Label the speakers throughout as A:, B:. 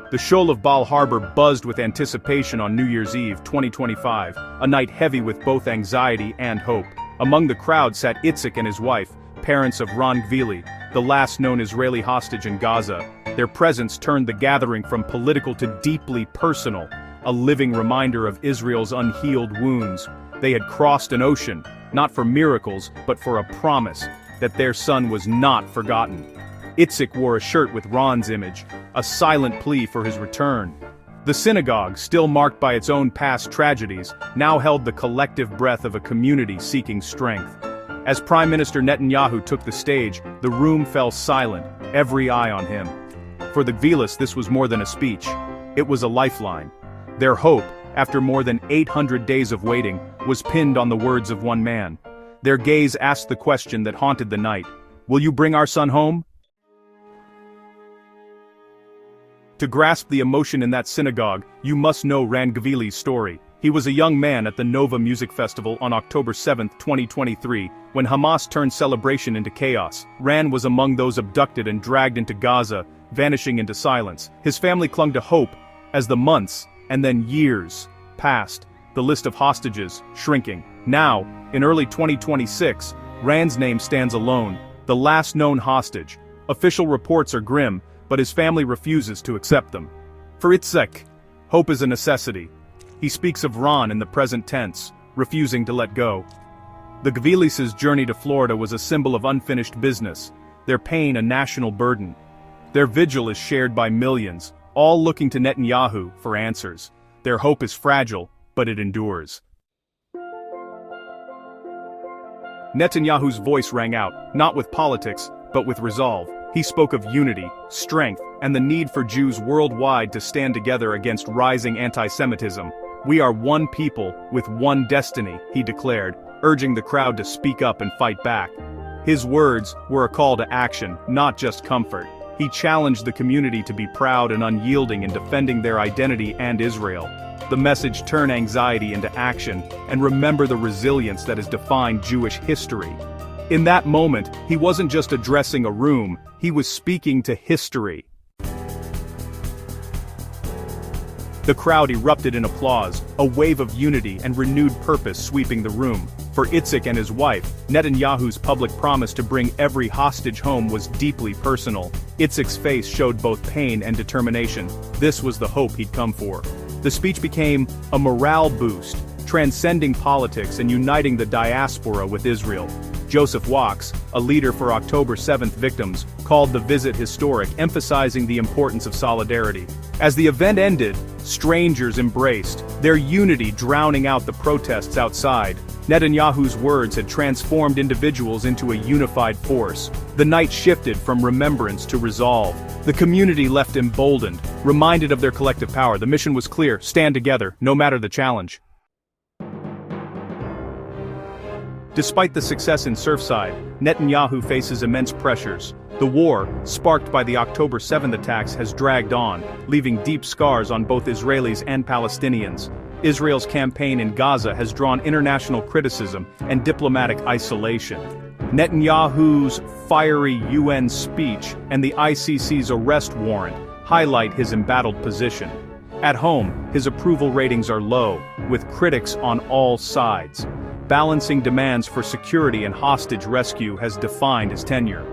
A: The shoal of Bal Harbor buzzed with anticipation on New Year's Eve 2025, a night heavy with both anxiety and hope. Among the crowd sat Itzik and his wife, parents of Ron Gvili, the last known Israeli hostage in Gaza. Their presence turned the gathering from political to deeply personal, a living reminder of Israel's unhealed wounds. They had crossed an ocean, not for miracles, but for a promise that their son was not forgotten. Itzik wore a shirt with Ron's image, a silent plea for his return. The synagogue, still marked by its own past tragedies, now held the collective breath of a community seeking strength. As Prime Minister Netanyahu took the stage, the room fell silent, every eye on him. For the Gvilis, this was more than a speech. It was a lifeline. Their hope, after more than 800 days of waiting, was pinned on the words of one man. Their gaze asked the question that haunted the night: "Will you bring our son home?" To grasp the emotion in that synagogue, you must know Ran Gvili's story. He was a young man at the Nova Music Festival on October 7, 2023, when Hamas turned celebration into chaos. Ran was among those abducted and dragged into Gaza, vanishing into silence. His family clung to hope, as the months, and then years, passed, the list of hostages shrinking. Now, in early 2026, Ran's name stands alone, the last known hostage. Official reports are grim, but his family refuses to accept them. For Itzik, hope is a necessity. He speaks of Ron in the present tense, refusing to let go. The Gvilis' journey to Florida was a symbol of unfinished business, their pain a national burden. Their vigil is shared by millions, all looking to Netanyahu for answers. Their hope is fragile, but it endures. Netanyahu's voice rang out, not with politics, but with resolve. He spoke of unity, strength, and the need for Jews worldwide to stand together against rising anti-Semitism. "We are one people with one destiny," he declared, urging the crowd to speak up and fight back. His words were a call to action, not just comfort. He challenged the community to be proud and unyielding in defending their identity and Israel. The message: turn anxiety into action, and remember the resilience that has defined Jewish history. In that moment, he wasn't just addressing a room, he was speaking to history. The crowd erupted in applause, a wave of unity and renewed purpose sweeping the room. For Itzik and his wife, Netanyahu's public promise to bring every hostage home was deeply personal. Itzik's face showed both pain and determination. This was the hope he'd come for. The speech became a morale boost, transcending politics and uniting the diaspora with Israel. Joseph Wachs, a leader for October 7th victims, called the visit historic, emphasizing the importance of solidarity. As the event ended, strangers embraced, their unity drowning out the protests outside. Netanyahu's words had transformed individuals into a unified force. The night shifted from remembrance to resolve. The community left emboldened, reminded of their collective power. The mission was clear: stand together, no matter the challenge. Despite the success in Surfside, Netanyahu faces immense pressures. The war, sparked by the October 7th attacks, has dragged on, leaving deep scars on both Israelis and Palestinians. Israel's campaign in Gaza has drawn international criticism and diplomatic isolation. Netanyahu's fiery UN speech and the ICC's arrest warrant highlight his embattled position. At home, his approval ratings are low, with critics on all sides. Balancing demands for security and hostage rescue has defined his tenure.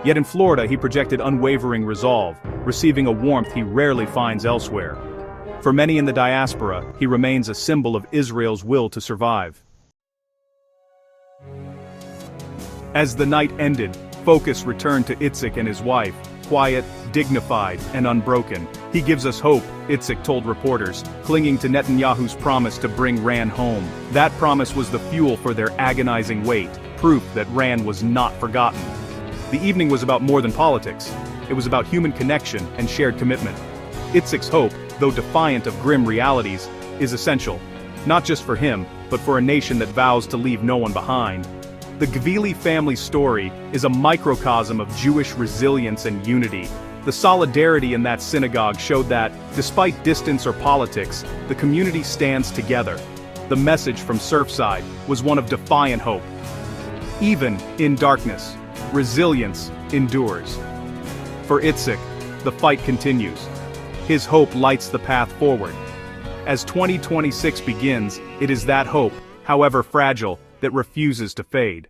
A: Yet in Florida, he projected unwavering resolve, receiving a warmth he rarely finds elsewhere. For many in the diaspora, he remains a symbol of Israel's will to survive. As the night ended, focus returned to Itzik and his wife, quiet, dignified, and unbroken. "He gives us hope," Itzik told reporters, clinging to Netanyahu's promise to bring Ran home. That promise was the fuel for their agonizing wait, proof that Ran was not forgotten. The evening was about more than politics. It was about human connection and shared commitment. Itzik's hope, though defiant of grim realities, is essential, not just for him, but for a nation that vows to leave no one behind. The Gvili family story is a microcosm of Jewish resilience and unity. The solidarity in that synagogue showed that, despite distance or politics, the community stands together. The message from Surfside was one of defiant hope. Even in darkness, resilience endures. For Itzik, the fight continues. His hope lights the path forward. As 2026 begins, it is that hope, however fragile, that refuses to fade.